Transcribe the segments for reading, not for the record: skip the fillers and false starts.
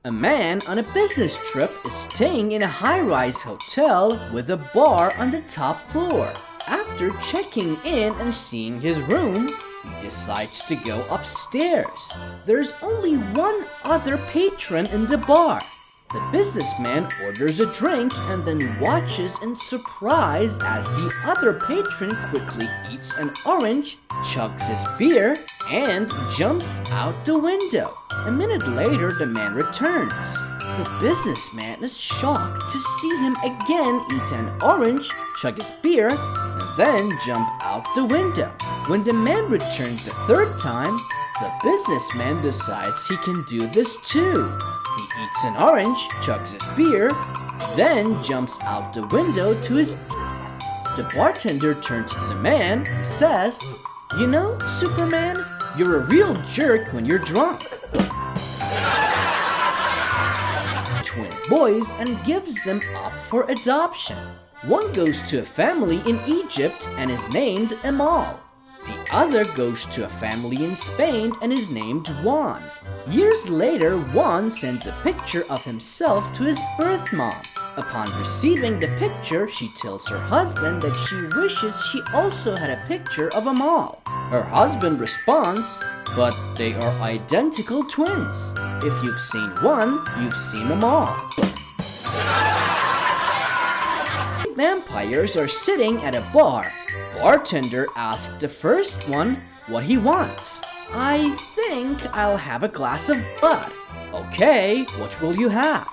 A man on a business trip is staying in a high-rise hotel with a bar on the top floor. After checking in and seeing his room, he decides to go upstairs. There's only one other patron in the bar. The businessman orders a drink and then watches in surprise as the other patron quickly eats an orange, chugs his beer, and jumps out the window. A minute later, the man returns. The businessman is shocked to see him again eat an orange, chug his beer, and then jump out the window. When the man returns a third time, the businessman decides he can do this too. He eats an orange, chugs his beer, then jumps out the window to his death. The bartender turns to the man and says, "You know, Superman, you're a real jerk when you're drunk." Twin boys and gives them up for adoption. One goes to a family in Egypt and is named Amal. The other goes to a family in Spain and is named Juan. Years later, Juan sends a picture of himself to his birth mom. Upon receiving the picture, she tells her husband that she wishes she also had a picture of Amal. Her husband responds, "But they are identical twins. If you've seen one, you've seen them all." Vampires are sitting at a bar. Bartender asks the first one what he wants. "I think I'll have a glass of blood." "Okay, what will you have?"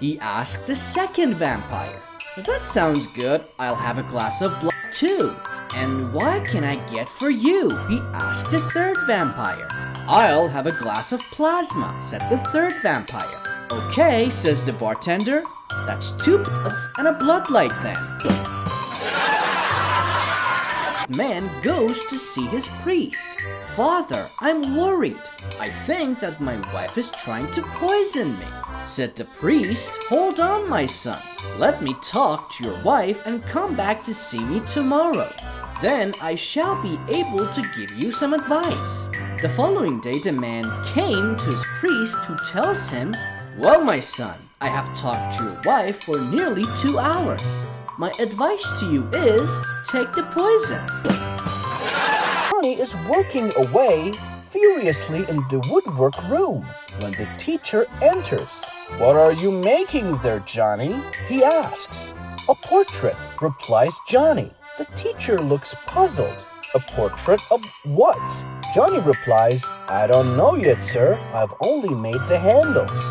He asked the second vampire. "That sounds good, I'll have a glass of blood too." "And what can I get for you?" he asked the third vampire. "I'll have a glass of plasma," said the third vampire. "Okay," says the bartender, "that's 2 bloods and a bloodlight then." Man goes to see his priest. "Father, I'm worried. I think that my wife is trying to poison me." Said the priest, "Hold on, my son. Let me talk to your wife and come back to see me tomorrow. Then I shall be able to give you some advice." The following day, the man came to his priest, who tells him, "Well, my son, I have talked to your wife for nearly 2 hours. My advice to you is, take the poison." Johnny is working away furiously in the woodwork room when the teacher enters. "What are you making there, Johnny?" he asks. "A portrait," replies Johnny. The teacher looks puzzled. "A portrait of what?" Johnny replies, "I don't know yet, sir. I've only made the handles."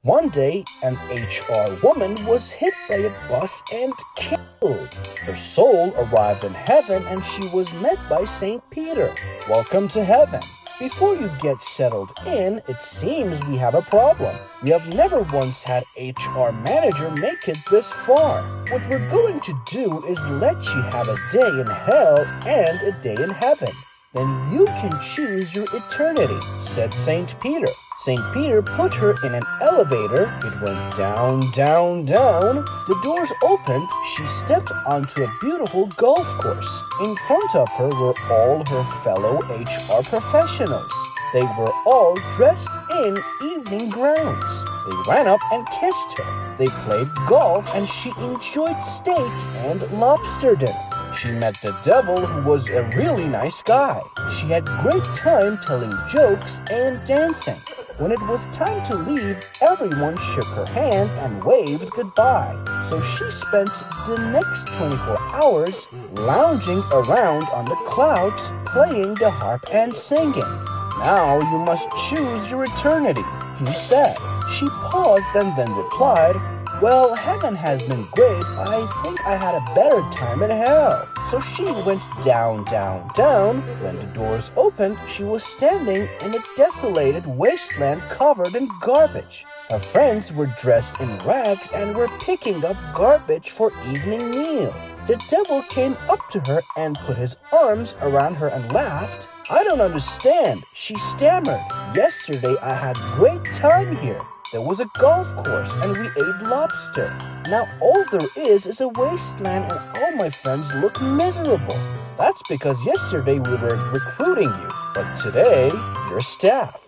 One day, an HR woman was hit by a bus and killed. Her soul arrived in heaven and she was met by St. Peter. "Welcome to heaven. Before you get settled in, it seems we have a problem. We have never once had HR manager make it this far. What we're going to do is let you have a day in hell and a day in heaven. Then you can choose your eternity," said St. Peter. St. Peter put her in an elevator. It went down, down, down. The doors opened. She stepped onto a beautiful golf course. In front of her were all her fellow HR professionals. They were all dressed in evening gowns. They ran up and kissed her. They played golf and she enjoyed steak and lobster dinner. She met the devil, who was a really nice guy. She had great time telling jokes and dancing. When it was time to leave, everyone shook her hand and waved goodbye. So she spent the next 24 hours lounging around on the clouds, playing the harp and singing. "Now you must choose your eternity," he said. She paused and then replied, "Well, heaven has been great, but I think I had a better time in hell." So she went down, down, down. When the doors opened, she was standing in a desolated wasteland covered in garbage. Her friends were dressed in rags and were picking up garbage for evening meal. The devil came up to her and put his arms around her and laughed. "I don't understand," she stammered. "Yesterday I had great time here. There was a golf course and we ate lobster. Now all there is a wasteland and all my friends look miserable. That's because yesterday we were recruiting you, but today you're staff."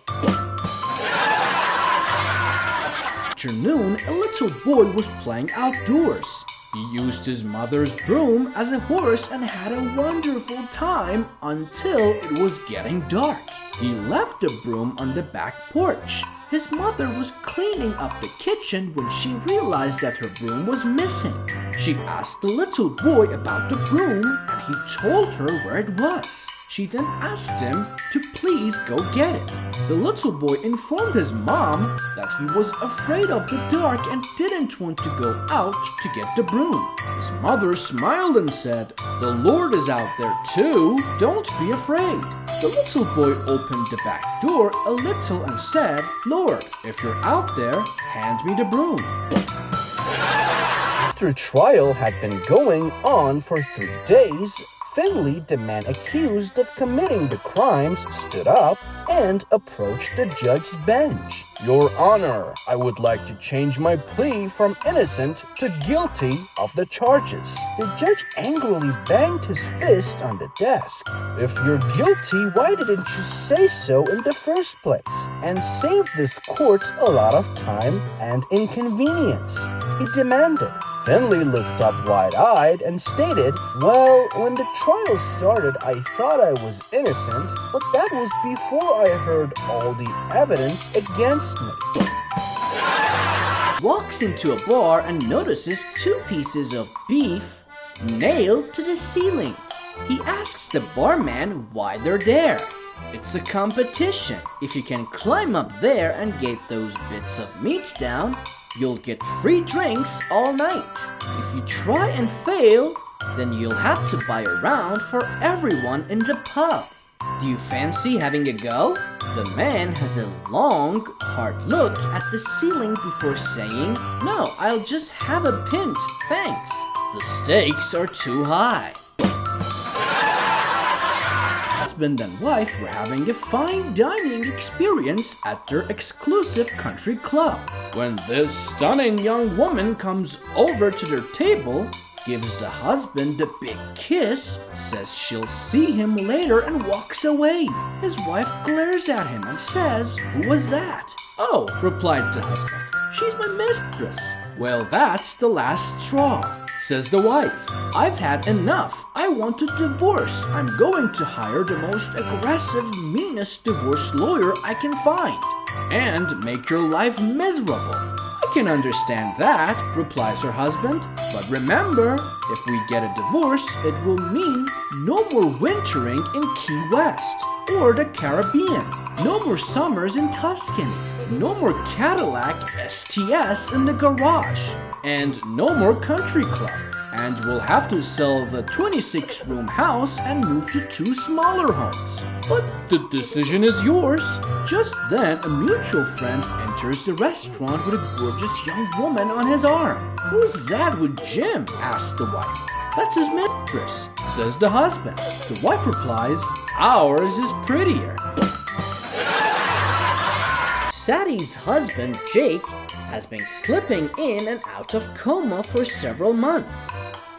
afternoon, a little boy was playing outdoors. He used his mother's broom as a horse and had a wonderful time until it was getting dark. He left the broom on the back porch. His mother was cleaning up the kitchen when she realized that her broom was missing. She asked the little boy about the broom and he told her where it was. She then asked him to please go get it. The little boy informed his mom that he was afraid of the dark and didn't want to go out to get the broom. His mother smiled and said, "The Lord is out there too, don't be afraid." The little boy opened the back door a little and said, "Lord, if you're out there, hand me the broom." After trial had been going on for 3 days, Finley, the man accused of committing the crimes, stood up and approached the judge's bench. "Your Honor, I would like to change my plea from innocent to guilty of the charges." The judge angrily banged his fist on the desk. "If you're guilty, why didn't you say so in the first place and save this court a lot of time and inconvenience?" he demanded. Finley looked up wide-eyed and stated, "Well, when the trial started, I thought I was innocent, but that was before I heard all the evidence against me." Walks into a bar and notices 2 pieces of beef nailed to the ceiling. He asks the barman why they're there. "It's a competition. If you can climb up there and get those bits of meat down, you'll get free drinks all night. If you try and fail, then you'll have to buy a round for everyone in the pub. Do you fancy having a go?" The man has a long, hard look at the ceiling before saying, "No, I'll just have a pint, thanks. The stakes are too high." Husband and wife were having a fine dining experience at their exclusive country club when this stunning young woman comes over to their table, gives the husband a big kiss, says she'll see him later and walks away. His wife glares at him and says, "Who was that?" "Oh," replied the husband, "she's my mistress." "Well, that's the last straw," says the wife. "I've had enough. I want a divorce. I'm going to hire the most aggressive, meanest divorce lawyer I can find and make your life miserable." "I can understand that," replies her husband. "But remember, if we get a divorce, it will mean no more wintering in Key West or the Caribbean, no more summers in Tuscany, no more Cadillac STS in the garage, and no more country club. And we'll have to sell the 26-room house and move to 2 smaller homes. But the decision is yours." Just then, a mutual friend enters the restaurant with a gorgeous young woman on his arm. "Who's that with Jim?" asks the wife. "That's his mistress," says the husband. The wife replies, "Ours is prettier." Sattie's husband, Jake, has been slipping in and out of coma for several months.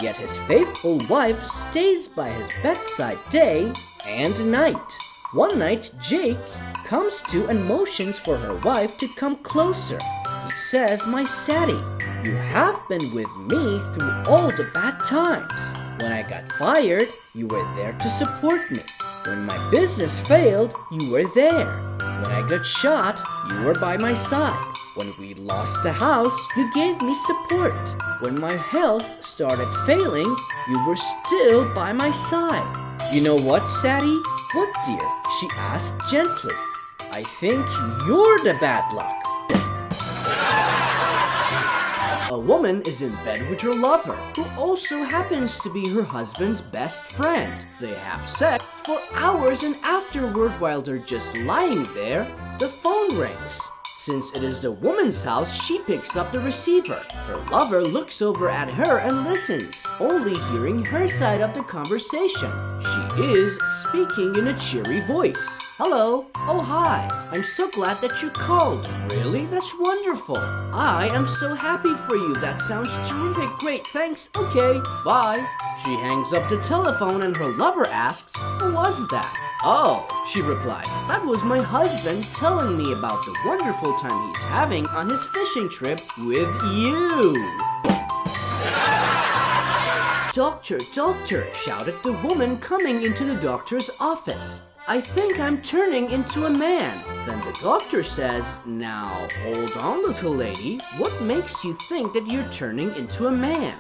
Yet his faithful wife stays by his bedside day and night. One night, Jake comes to and motions for her wife to come closer. He says, "My Sattie, you have been with me through all the bad times. When I got fired, you were there to support me. When my business failed, you were there. When I got shot, you were by my side. When we lost the house, you gave me support. When my health started failing, you were still by my side." "You know what, Sattie?" "What, dear?" she asked gently. "I think you're the bad luck." A woman is in bed with her lover, who also happens to be her husband's best friend. They have sex for hours and afterward, while they're just lying there, the phone rings. Since it is the woman's house, she picks up the receiver. Her lover looks over at her and listens, only hearing her side of the conversation. She is speaking in a cheery voice. Hello. Oh, hi. I'm so glad that you called. Really? That's wonderful. I am so happy for you. That sounds terrific. Great. Thanks. Okay. Bye. She hangs up the telephone and her lover asks, "Who was that?" "Oh," she replies, "that was my husband telling me about the wonderful time he's having on his fishing trip with you." "Doctor, doctor," shouted the woman coming into the doctor's office. "I think I'm turning into a man." Then the doctor says, "Now, hold on, little lady. What makes you think that you're turning into a man?"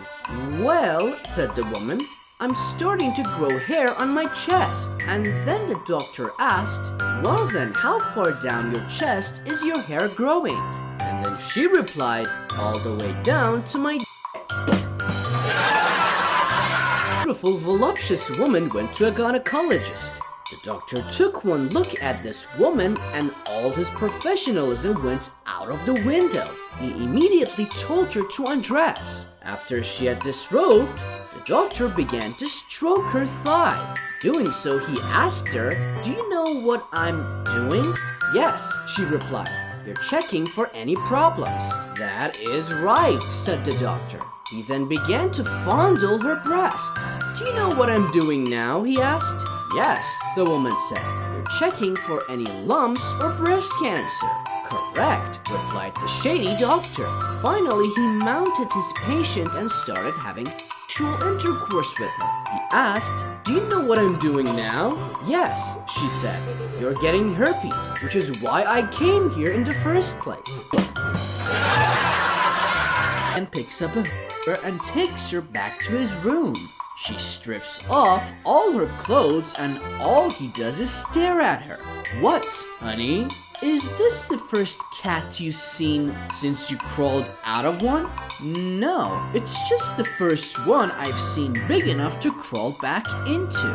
"Well," said the woman, "I'm starting to grow hair on my chest." And then the doctor asked, "Well then, how far down your chest is your hair growing?" And then she replied, "All the way down to my beautiful, voluptuous woman went to a gynecologist. The doctor took one look at this woman and all his professionalism went out of the window. He immediately told her to undress. After she had disrobed, the doctor began to stroke her thigh. Doing so, he asked her, "Do you know what I'm doing?" "Yes," she replied. "You're checking for any problems." "That is right," said the doctor. He then began to fondle her breasts. "Do you know what I'm doing now?" he asked. "Yes," the woman said. "You're checking for any lumps or breast cancer." "Correct," replied the shady doctor. Finally, he mounted his patient and started having sexual intercourse with her. He asked, "Do you know what I'm doing now?" "Yes," she said. "You're getting herpes, which is why I came here in the first place." And picks up a and takes her back to his room. She strips off all her clothes and all he does is stare at her. "What, honey? Is this the first cat you've seen since you crawled out of one?" "No, it's just the first one I've seen big enough to crawl back into."